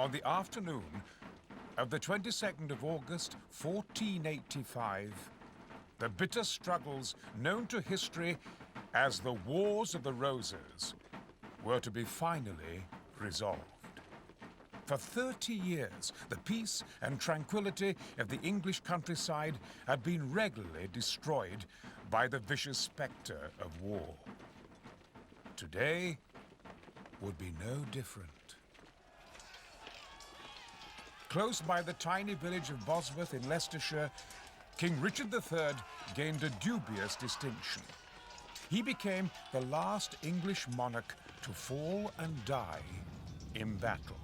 On the afternoon of the 22nd of August, 1485, the bitter struggles known to history as the Wars of the Roses were to be finally resolved. For 30 years, the peace and tranquility of the English countryside had been regularly destroyed by the vicious spectre of war. Today would be no different. Close by the tiny village of Bosworth in Leicestershire, King Richard III gained a dubious distinction. He became the last English monarch to fall and die in battle.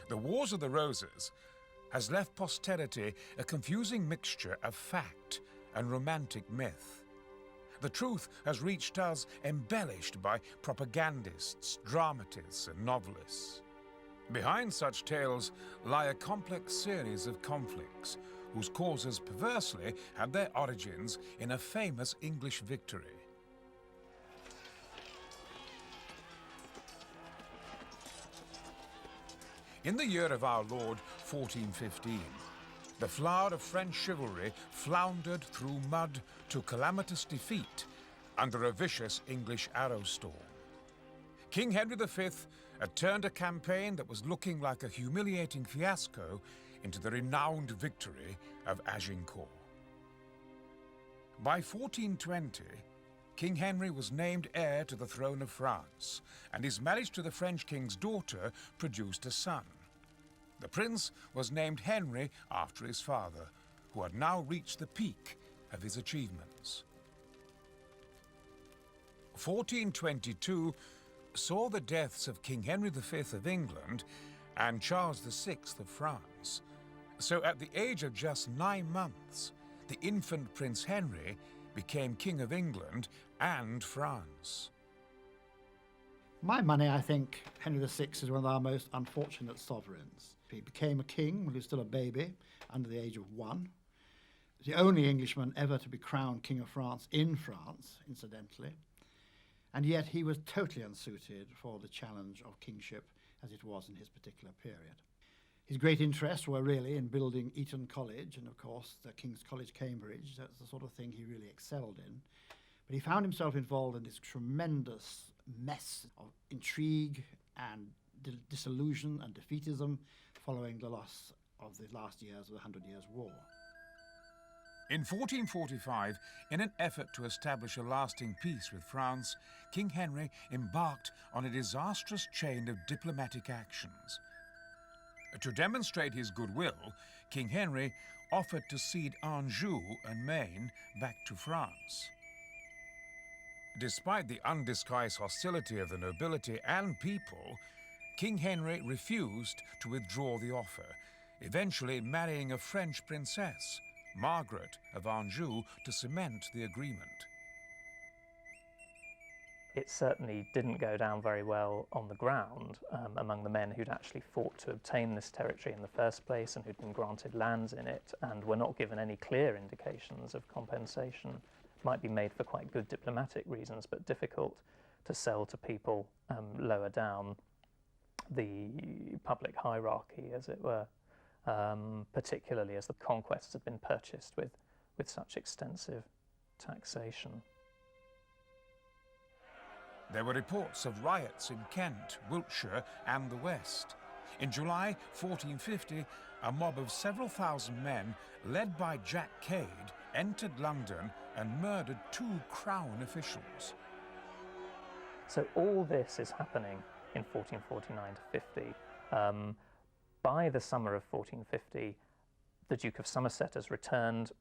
The Wars of the Roses has left posterity a confusing mixture of fact and romantic myth. The truth has reached us embellished by propagandists, dramatists, and novelists. Behind such tales lie a complex series of conflicts whose causes perversely had their origins in a famous English victory. In the year of our Lord, 1415, the flower of French chivalry floundered through mud to calamitous defeat under a vicious English arrow storm. King Henry V had turned a campaign that was looking like a humiliating fiasco into the renowned victory of Agincourt. By 1420, King Henry was named heir to the throne of France, and his marriage to the French king's daughter produced a son. The prince was named Henry after his father, who had now reached the peak of his achievements. 1422 saw the deaths of King Henry V of England and Charles VI of France. So at the age of just 9 months, the infant Prince Henry became King of England and France. My money, I think Henry VI is one of our most unfortunate sovereigns. He became a king when he was still a baby, under the age of 1. The only Englishman ever to be crowned King of France in France, incidentally. And yet he was totally unsuited for the challenge of kingship as it was in his particular period. His great interests were really in building Eton College and, of course, the King's College, Cambridge. That's the sort of thing he really excelled in. But he found himself involved in this tremendous mess of intrigue and disillusion and defeatism following the loss of the last years of the 100 Years' War. In 1445, in an effort to establish a lasting peace with France, King Henry embarked on a disastrous chain of diplomatic actions. To demonstrate his goodwill, King Henry offered to cede Anjou and Maine back to France. Despite the undisguised hostility of the nobility and people, King Henry refused to withdraw the offer, eventually marrying a French princess, Margaret of Anjou, to cement the agreement. It certainly didn't go down very well on the ground among the men who'd actually fought to obtain this territory in the first place and who'd been granted lands in it and were not given any clear indications of compensation. Might be made for quite good diplomatic reasons, but difficult to sell to people lower down the public hierarchy, as it were, particularly as the conquests had been purchased with such extensive taxation. There were reports of riots in Kent, Wiltshire, and the West. In July 1450, a mob of several thousand men, led by Jack Cade, entered London and murdered 2 Crown officials. So all this is happening in 1449 to 50. By the summer of 1450, the Duke of Somerset has returned,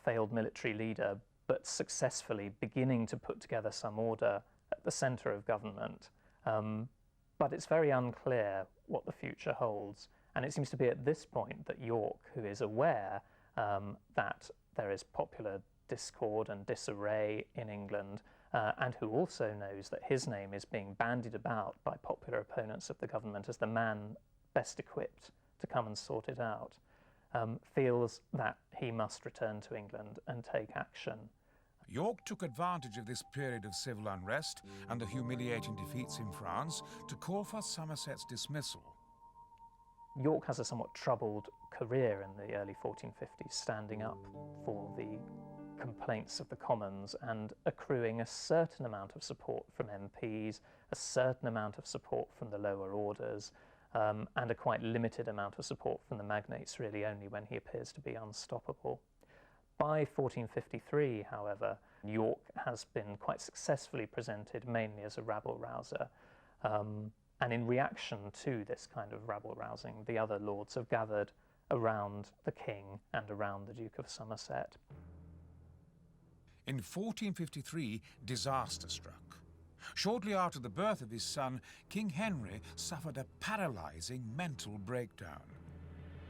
failed military leader, but successfully beginning to put together some order at the centre of government. But it's very unclear what the future holds. And it seems to be at this point that York, who is aware that there is popular discord and disarray in England, and who also knows that his name is being bandied about by popular opponents of the government as the man best equipped to come and sort it out, feels that he must return to England and take action. York took advantage of this period of civil unrest and the humiliating defeats in France to call for Somerset's dismissal. York has a somewhat troubled career in the early 1450s, standing up for the complaints of the Commons and accruing a certain amount of support from MPs, a certain amount of support from the lower orders, and a quite limited amount of support from the magnates, really only when he appears to be unstoppable. By 1453, however, York has been quite successfully presented mainly as a rabble-rouser. And in reaction to this kind of rabble-rousing, the other lords have gathered around the king and around the Duke of Somerset. In 1453, disaster struck. Shortly after the birth of his son, King Henry suffered a paralyzing mental breakdown.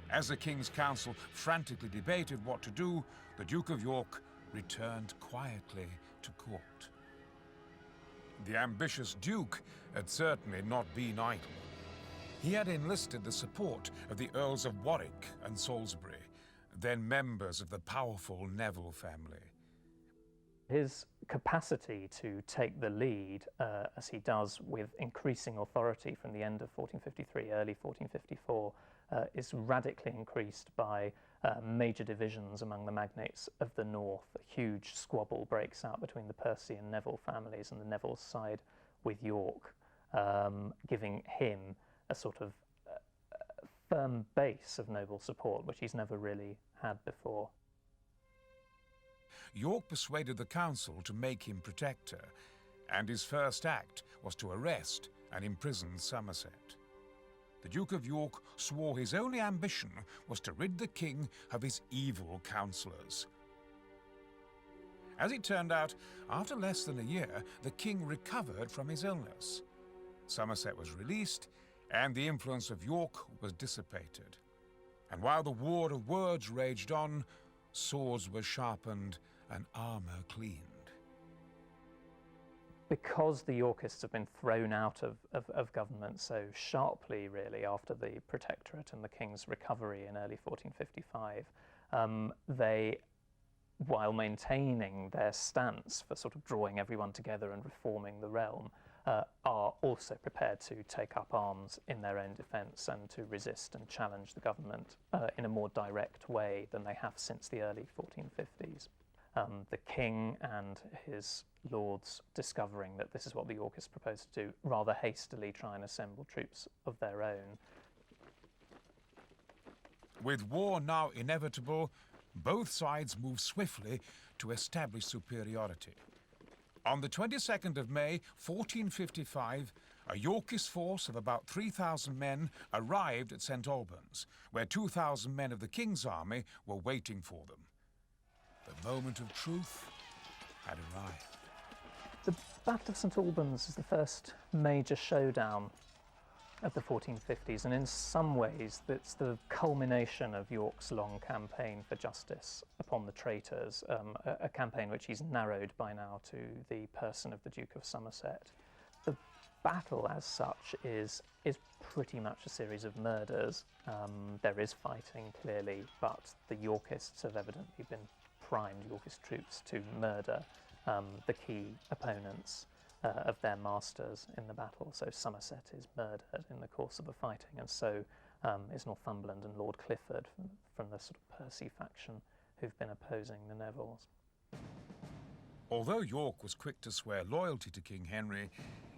As the King's Council frantically debated what to do, the Duke of York returned quietly to court. The ambitious Duke had certainly not been idle. He had enlisted the support of the Earls of Warwick and Salisbury, then members of the powerful Neville family. His capacity to take the lead, as he does with increasing authority from the end of 1453, early 1454, is radically increased by major divisions among the magnates of the north. A huge squabble breaks out between the Percy and Neville families, and the Neville side with York, giving him a sort of firm base of noble support, which he's never really had before. York persuaded the council to make him protector, and his first act was to arrest and imprison Somerset. The Duke of York swore his only ambition was to rid the king of his evil councillors. As it turned out, after less than a year, the king recovered from his illness. Somerset was released, and the influence of York was dissipated. And while the war of words raged on, swords were sharpened and armour cleaned. Because the Yorkists have been thrown out of government so sharply, really, after the Protectorate and the King's recovery in early 1455, they, while maintaining their stance for sort of drawing everyone together and reforming the realm, are also prepared to take up arms in their own defence and to resist and challenge the government in a more direct way than they have since the early 1450s. The king and his lords, discovering that this is what the Yorkists proposed to do, rather hastily try and assemble troops of their own. With war now inevitable, both sides moved swiftly to establish superiority. On the 22nd of May, 1455, a Yorkist force of about 3,000 men arrived at St. Albans, where 2,000 men of the King's army were waiting for them. The moment of truth had arrived. The Battle of St. Albans is the first major showdown of the 1450s, and in some ways it's the culmination of York's long campaign for justice upon the traitors, a campaign which he's narrowed by now to the person of the Duke of Somerset. The battle as such is pretty much a series of murders. There is fighting, clearly, but the Yorkists have evidently been primed, Yorkist troops, to murder the key opponents of their masters in the battle. So Somerset is murdered in the course of the fighting, and so is Northumberland and Lord Clifford from the sort of Percy faction who've been opposing the Nevilles. Although York was quick to swear loyalty to King Henry,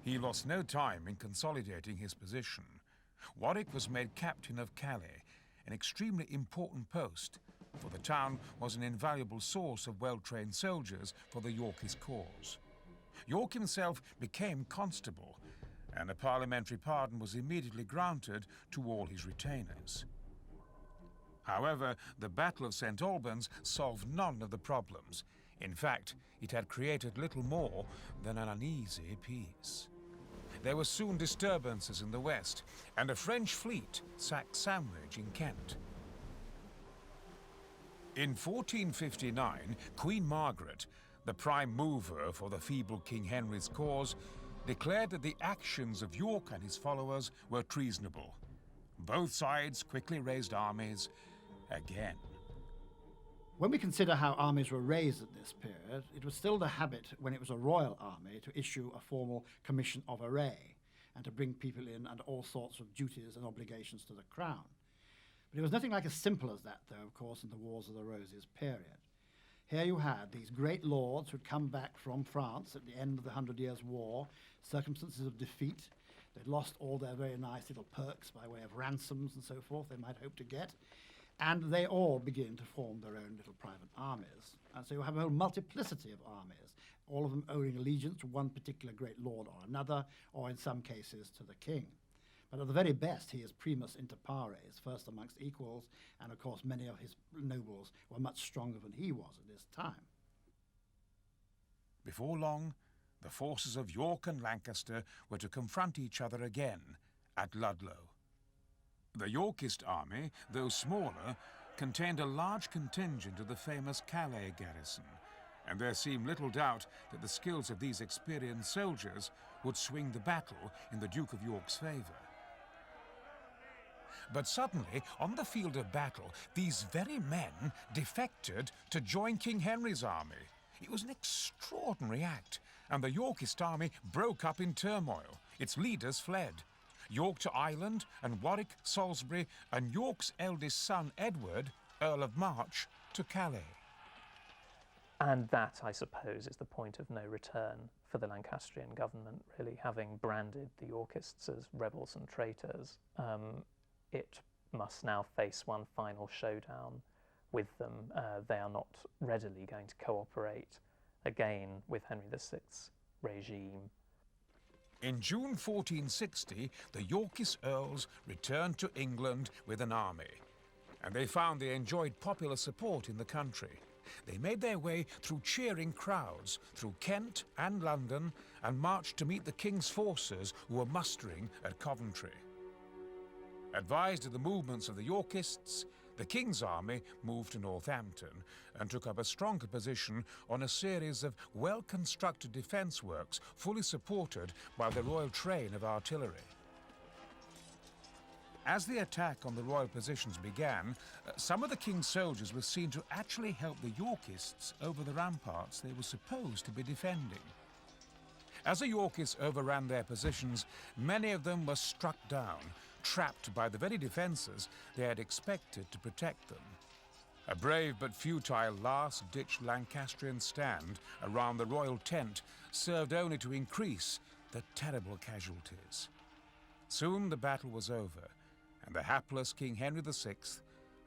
he lost no time in consolidating his position. Warwick was made captain of Calais, an extremely important post, for the town was an invaluable source of well-trained soldiers for the Yorkist cause. York himself became constable, and a parliamentary pardon was immediately granted to all his retainers. However, the Battle of St. Albans solved none of the problems. In fact, it had created little more than an uneasy peace. There were soon disturbances in the west, and a French fleet sacked Sandwich in Kent. In 1459, Queen Margaret, the prime mover for the feeble King Henry's cause, declared that the actions of York and his followers were treasonable. Both sides quickly raised armies again. When we consider how armies were raised at this period, it was still the habit when it was a royal army to issue a formal commission of array and to bring people in under all sorts of duties and obligations to the crown. But it was nothing like as simple as that, though, of course, in the Wars of the Roses period. Here you had these great lords who'd come back from France at the end of the 100 Years' War, circumstances of defeat. They'd lost all their very nice little perks by way of ransoms and so forth they might hope to get. And they all begin to form their own little private armies. And so you have a whole multiplicity of armies, all of them owing allegiance to one particular great lord or another, or in some cases to the king. But at the very best, he is primus inter pares, first amongst equals, and of course many of his nobles were much stronger than he was at this time. Before long, the forces of York and Lancaster were to confront each other again at Ludlow. The Yorkist army, though smaller, contained a large contingent of the famous Calais garrison, and there seemed little doubt that the skills of these experienced soldiers would swing the battle in the Duke of York's favour. But suddenly, on the field of battle, these very men defected to join King Henry's army. It was an extraordinary act, and the Yorkist army broke up in turmoil. Its leaders fled. York to Ireland, and Warwick, Salisbury, and York's eldest son, Edward, Earl of March, to Calais. And that, I suppose, is the point of no return for the Lancastrian government, really, having branded the Yorkists as rebels and traitors. It must now face one final showdown with them. They are not readily going to cooperate again with Henry VI's regime. In June 1460, the Yorkist earls returned to England with an army, and they found they enjoyed popular support in the country. They made their way through cheering crowds, through Kent and London, and marched to meet the king's forces who were mustering at Coventry. Advised of the movements of the Yorkists, the king's army moved to Northampton and took up a stronger position on a series of well-constructed defence works fully supported by the royal train of artillery. As the attack on the royal positions began, some of the king's soldiers were seen to actually help the Yorkists over the ramparts they were supposed to be defending. As the Yorkists overran their positions, many of them were struck down, trapped by the very defences they had expected to protect them. A brave but futile last-ditch Lancastrian stand around the royal tent served only to increase the terrible casualties. Soon the battle was over, and the hapless King Henry VI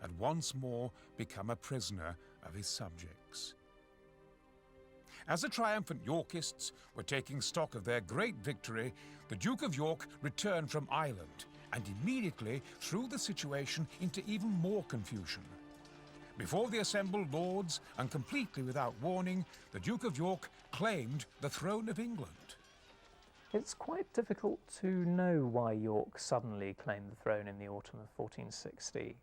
had once more become a prisoner of his subjects. As the triumphant Yorkists were taking stock of their great victory, the Duke of York returned from Ireland and immediately threw the situation into even more confusion. Before the assembled lords, and completely without warning, the Duke of York claimed the throne of England. It's quite difficult to know why York suddenly claimed the throne in the autumn of 1460.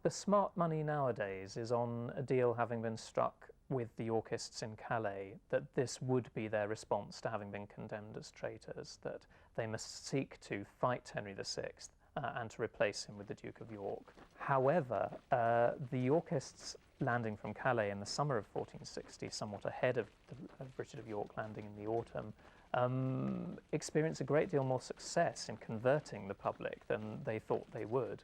The smart money nowadays is on a deal having been struck with the Yorkists in Calais, that this would be their response to having been condemned as traitors, that they must seek to fight Henry VI and to replace him with the Duke of York. However, the Yorkists landing from Calais in the summer of 1460, somewhat ahead of Richard of York landing in the autumn, experienced a great deal more success in converting the public than they thought they would.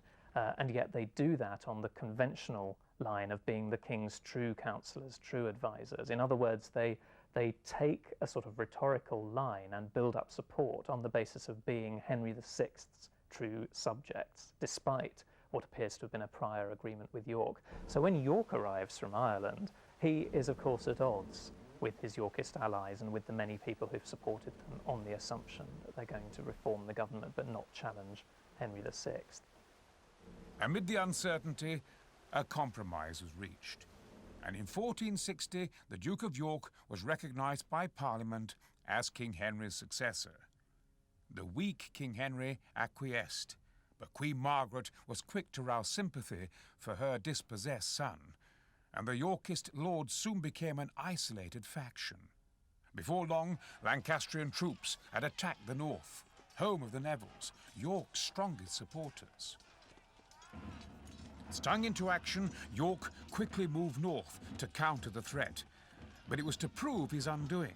And yet they do that on the conventional line of being the king's true counsellors, true advisors. In other words, they take a sort of rhetorical line and build up support on the basis of being Henry VI's true subjects, despite what appears to have been a prior agreement with York. So when York arrives from Ireland, he is of course at odds with his Yorkist allies and with the many people who've supported them on the assumption that they're going to reform the government but not challenge Henry VI. Amid the uncertainty, a compromise was reached, and in 1460 the Duke of York was recognised by Parliament as King Henry's successor. The weak King Henry acquiesced, but Queen Margaret was quick to rouse sympathy for her dispossessed son, and the Yorkist lords soon became an isolated faction. Before long, Lancastrian troops had attacked the north, home of the Nevilles, York's strongest supporters. Stung into action, York quickly moved north to counter the threat. But it was to prove his undoing.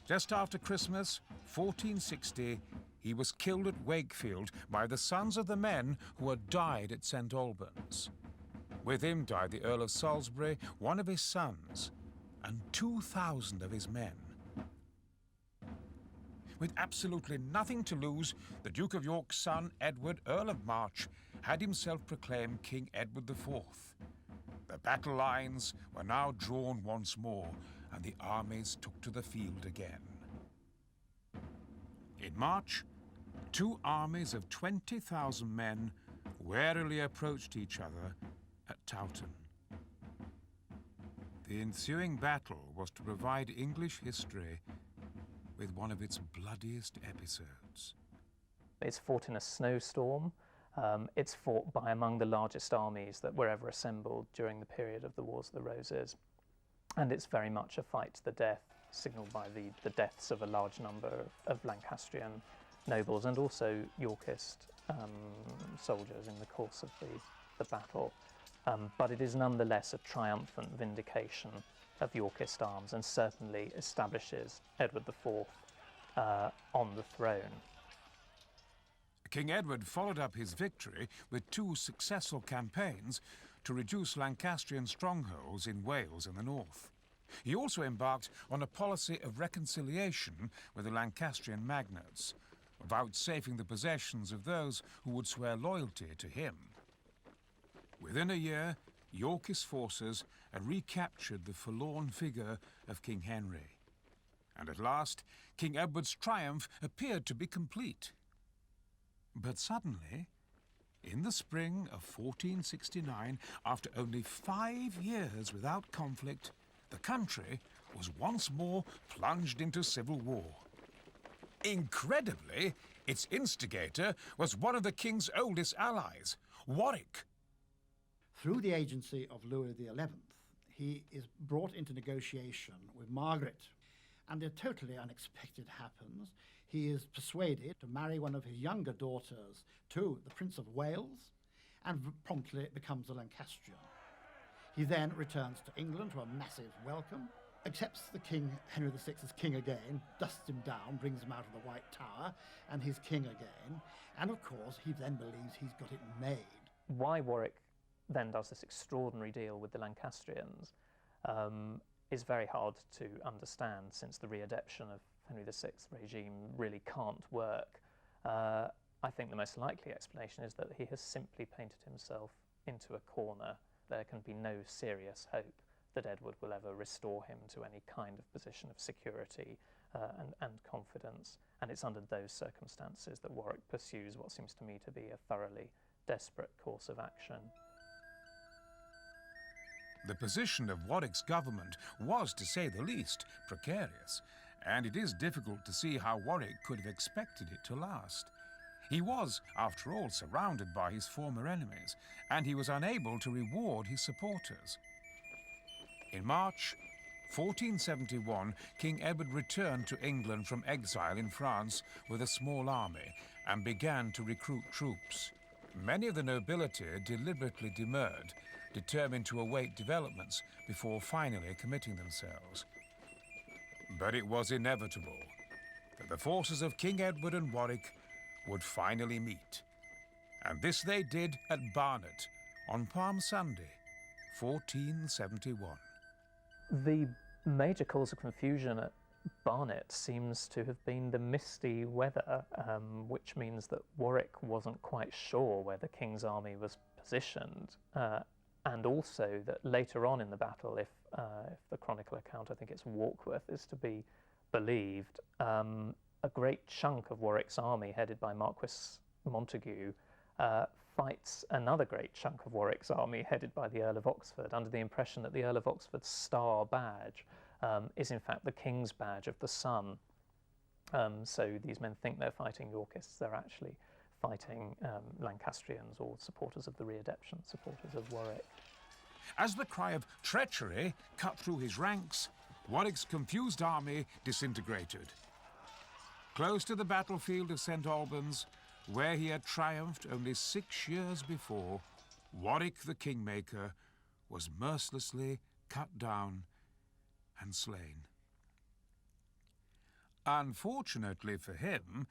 Just after Christmas, 1460, he was killed at Wakefield by the sons of the men who had died at St. Albans. With him died the Earl of Salisbury, one of his sons, and 2,000 of his men. With absolutely nothing to lose, the Duke of York's son, Edward, Earl of March, had himself proclaimed King Edward IV. The battle lines were now drawn once more, and the armies took to the field again. In March, two armies of 20,000 men warily approached each other at Towton. The ensuing battle was to provide English history with one of its bloodiest episodes. It's fought in a snowstorm. It's fought by among the largest armies that were ever assembled during the period of the Wars of the Roses. And it's very much a fight to the death, signalled by the deaths of a large number of Lancastrian nobles and also Yorkist soldiers in the course of the battle. But it is nonetheless a triumphant vindication of Yorkist arms and certainly establishes Edward IV on the throne. King Edward followed up his victory with two successful campaigns to reduce Lancastrian strongholds in Wales and the north. He also embarked on a policy of reconciliation with the Lancastrian magnates, vouchsafing the possessions of those who would swear loyalty to him. Within a year, Yorkist forces had recaptured the forlorn figure of King Henry. And at last, King Edward's triumph appeared to be complete. But suddenly, in the spring of 1469, after only 5 years without conflict, the country was once more plunged into civil war. Incredibly, its instigator was one of the king's oldest allies, Warwick. Through the agency of Louis XI, he is brought into negotiation with Margaret, and a totally unexpected happens. He is persuaded to marry one of his younger daughters to the Prince of Wales and promptly becomes a Lancastrian. He then returns to England to a massive welcome, accepts the King Henry VI as king again, dusts him down, brings him out of the White Tower, and he's king again. And of course, he then believes he's got it made. Why Warwick then does this extraordinary deal with the Lancastrians is very hard to understand, since the readaptation of Henry VI's regime really can't work. I think the most likely explanation is that he has simply painted himself into a corner. There can be no serious hope that Edward will ever restore him to any kind of position of security and confidence. And it's under those circumstances that Warwick pursues what seems to me to be a thoroughly desperate course of action. The position of Warwick's government was, to say the least, precarious, and it is difficult to see how Warwick could have expected it to last. He was, after all, surrounded by his former enemies, and he was unable to reward his supporters. In March 1471, King Edward returned to England from exile in France with a small army and began to recruit troops. Many of the nobility deliberately demurred, determined to await developments before finally committing themselves. But it was inevitable that the forces of King Edward and Warwick would finally meet. And this they did at Barnet on Palm Sunday, 1471. The major cause of confusion at Barnet seems to have been the misty weather, which means that Warwick wasn't quite sure where the king's army was positioned, and also that later on in the battle, if the chronicle account, I think it's Warkworth, is to be believed, a great chunk of Warwick's army, headed by Marquis Montague, fights another great chunk of Warwick's army, headed by the Earl of Oxford, under the impression that the Earl of Oxford's star badge is in fact the King's badge of the sun. So these men think they're fighting Yorkists, they're actually fighting Lancastrians or supporters of the readaptation, supporters of Warwick. As the cry of treachery cut through his ranks, Warwick's confused army disintegrated. Close to the battlefield of St. Albans, where he had triumphed only 6 years before, Warwick the Kingmaker was mercilessly cut down and slain. Unfortunately for him,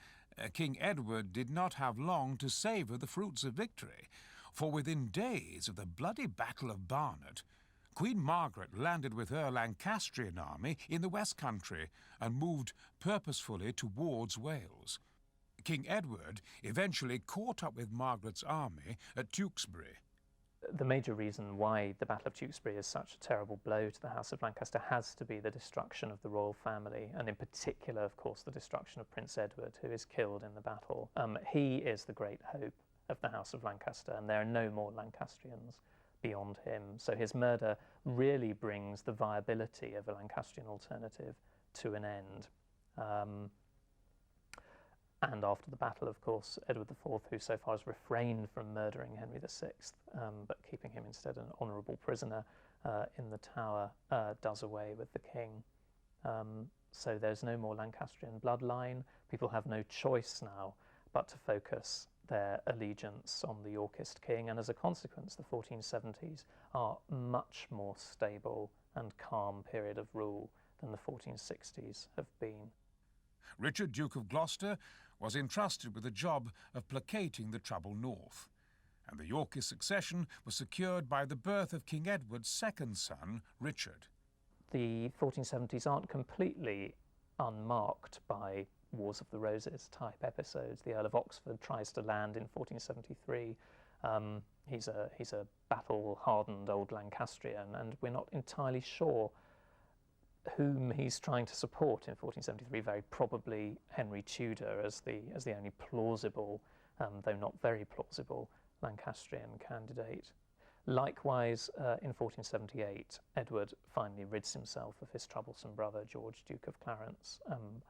King Edward did not have long to savour the fruits of victory, for within days of the bloody Battle of Barnet, Queen Margaret landed with her Lancastrian army in the West Country and moved purposefully towards Wales. King Edward eventually caught up with Margaret's army at Tewkesbury. The major reason why the Battle of Tewkesbury is such a terrible blow to the House of Lancaster has to be the destruction of the royal family, and in particular, of course, the destruction of Prince Edward, who is killed in the battle. He is the great hope of the House of Lancaster, and there are no more Lancastrians beyond him. So his murder really brings the viability of a Lancastrian alternative to an end. And after the battle, of course, Edward IV, who so far has refrained from murdering Henry VI, but keeping him instead an honourable prisoner in the Tower, does away with the king. So there's no more Lancastrian bloodline. People have no choice now but to focus their allegiance on the Yorkist king, and as a consequence, the 1470s are much more stable and calm period of rule than the 1460s have been. Richard, Duke of Gloucester, was entrusted with the job of placating the troubled north, and the Yorkist succession was secured by the birth of King Edward's second son, Richard. The 1470s aren't completely unmarked by Wars of the Roses type episodes. The Earl of Oxford tries to land in 1473. He's a battle-hardened old Lancastrian, and we're not entirely sure whom he's trying to support in 1473. Very probably Henry Tudor as the only plausible, though not very plausible, Lancastrian candidate. Likewise, in 1478, Edward finally rids himself of his troublesome brother, George, Duke of Clarence.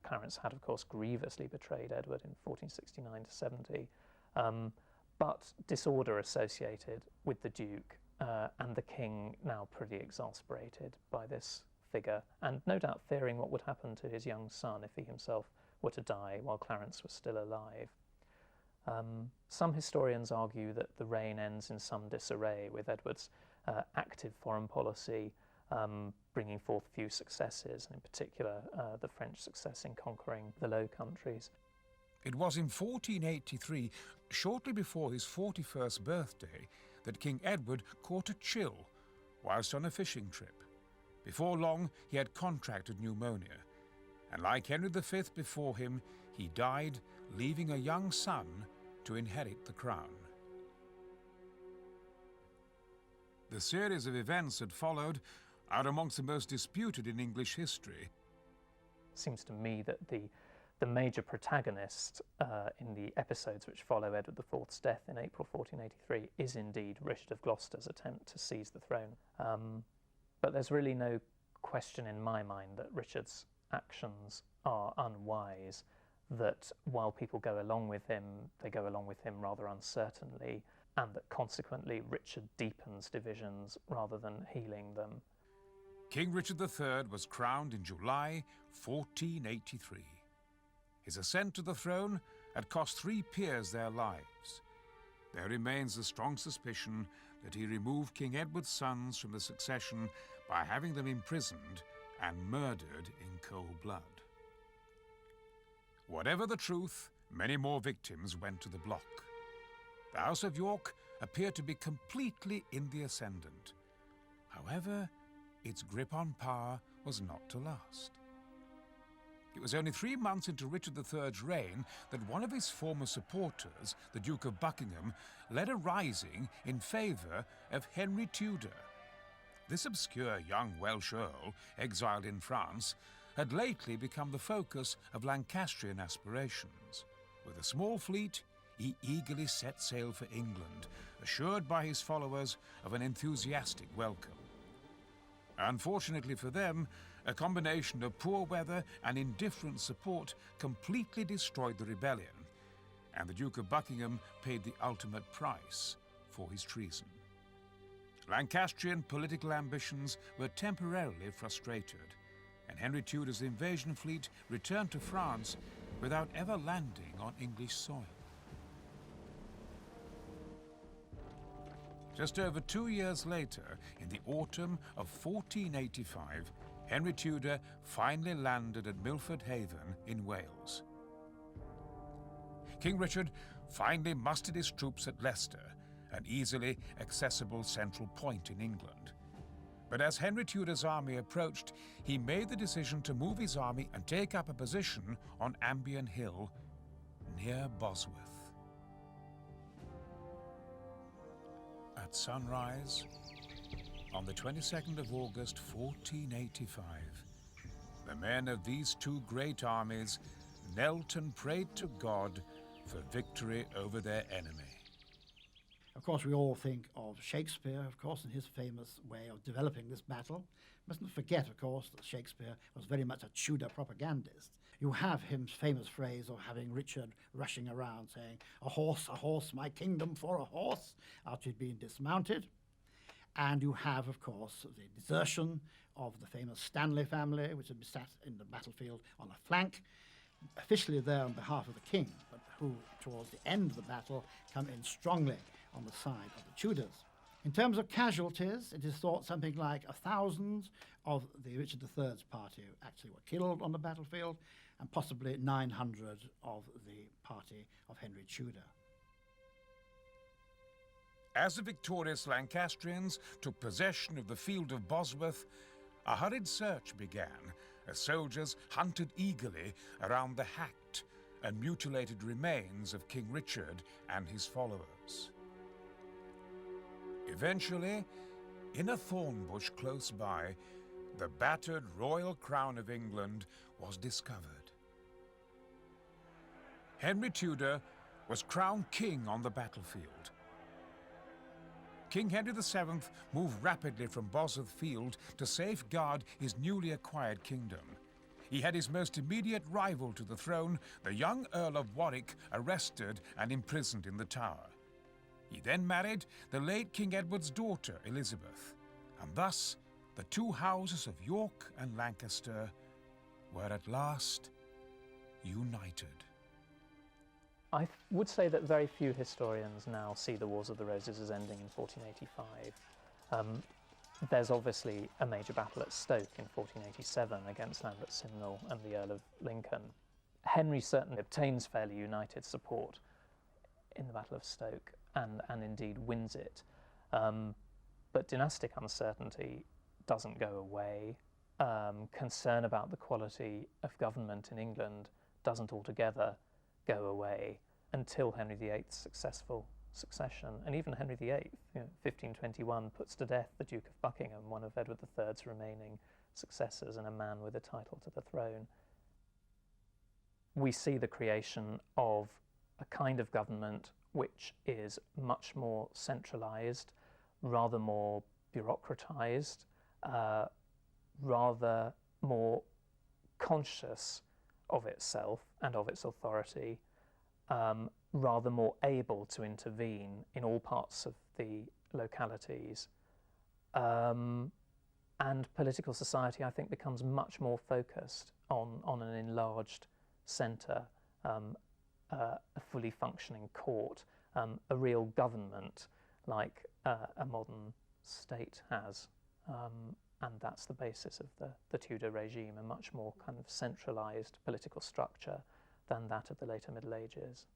Clarence had, of course, grievously betrayed Edward in 1469 to 70, but disorder associated with the Duke and the King, now pretty exasperated by this figure, and no doubt fearing what would happen to his young son if he himself were to die while Clarence was still alive. Some historians argue that the reign ends in some disarray, with Edward's active foreign policy bringing forth few successes, and in particular the French success in conquering the Low Countries. It was in 1483, shortly before his 41st birthday, that King Edward caught a chill whilst on a fishing trip. Before long, he had contracted pneumonia, and like Henry V before him, he died, leaving a young son to inherit the crown. The series of events that followed are amongst the most disputed in English history. It seems to me that the major protagonist in the episodes which follow Edward IV's death in April 1483 is indeed Richard of Gloucester's attempt to seize the throne. But there's really no question in my mind that Richard's actions are unwise, that while people go along with him, they go along with him rather uncertainly, and that consequently Richard deepens divisions rather than healing them. King Richard III was crowned in July 1483. His ascent to the throne had cost 3 peers their lives. There remains the strong suspicion that he removed King Edward's sons from the succession by having them imprisoned and murdered in cold blood. Whatever the truth, many more victims went to the block. The House of York appeared to be completely in the ascendant. However, its grip on power was not to last. It was only 3 months into Richard III's reign that one of his former supporters, the Duke of Buckingham, led a rising in favour of Henry Tudor. This obscure young Welsh earl, exiled in France, had lately become the focus of Lancastrian aspirations. With a small fleet, he eagerly set sail for England, assured by his followers of an enthusiastic welcome. Unfortunately for them, a combination of poor weather and indifferent support completely destroyed the rebellion, and the Duke of Buckingham paid the ultimate price for his treason. Lancastrian political ambitions were temporarily frustrated, and Henry Tudor's invasion fleet returned to France without ever landing on English soil. Just over 2 years later, in the autumn of 1485, Henry Tudor finally landed at Milford Haven in Wales. King Richard finally mustered his troops at Leicester, an easily accessible central point in England. But as Henry Tudor's army approached, he made the decision to move his army and take up a position on Ambion Hill near Bosworth. At sunrise, on the 22nd of August 1485, the men of these two great armies knelt and prayed to God for victory over their enemy. Of course, we all think of Shakespeare, of course, and his famous way of developing this battle. Mustn't forget, of course, that Shakespeare was very much a Tudor propagandist. You have his famous phrase of having Richard rushing around saying, a horse, my kingdom for a horse," after he'd been dismounted. And you have, of course, the desertion of the famous Stanley family, which had been sat in the battlefield on a flank, officially there on behalf of the king, but who, towards the end of the battle, come in strongly on the side of the Tudors. In terms of casualties, it is thought something like 1,000 of the Richard III's party actually were killed on the battlefield, and possibly 900 of the party of Henry Tudor. As the victorious Lancastrians took possession of the field of Bosworth, a hurried search began as soldiers hunted eagerly around the hacked and mutilated remains of King Richard and his followers. Eventually, in a thorn bush close by, the battered royal crown of England was discovered. Henry Tudor was crowned king on the battlefield. King Henry VII moved rapidly from Bosworth Field to safeguard his newly acquired kingdom. He had his most immediate rival to the throne, the young Earl of Warwick, arrested and imprisoned in the Tower. He then married the late King Edward's daughter, Elizabeth, and thus the two houses of York and Lancaster were at last united. I would say that very few historians now see the Wars of the Roses as ending in 1485. There's obviously a major battle at Stoke in 1487 against Lambert Simnel and the Earl of Lincoln. Henry certainly obtains fairly united support in the Battle of Stoke and indeed wins it. But dynastic uncertainty doesn't go away. Concern about the quality of government in England doesn't altogether go away until Henry VIII's successful succession. And even Henry VIII, 1521, puts to death the Duke of Buckingham, one of Edward III's remaining successors and a man with a title to the throne. We see the creation of a kind of government which is much more centralised, rather more bureaucratised, rather more conscious of itself and of its authority, rather more able to intervene in all parts of the localities. And political society, I think, becomes much more focused on an enlarged centre, a fully functioning court, a real government like a modern state has. And that's the basis of the Tudor regime, a much more kind of centralised political structure than that of the later Middle Ages.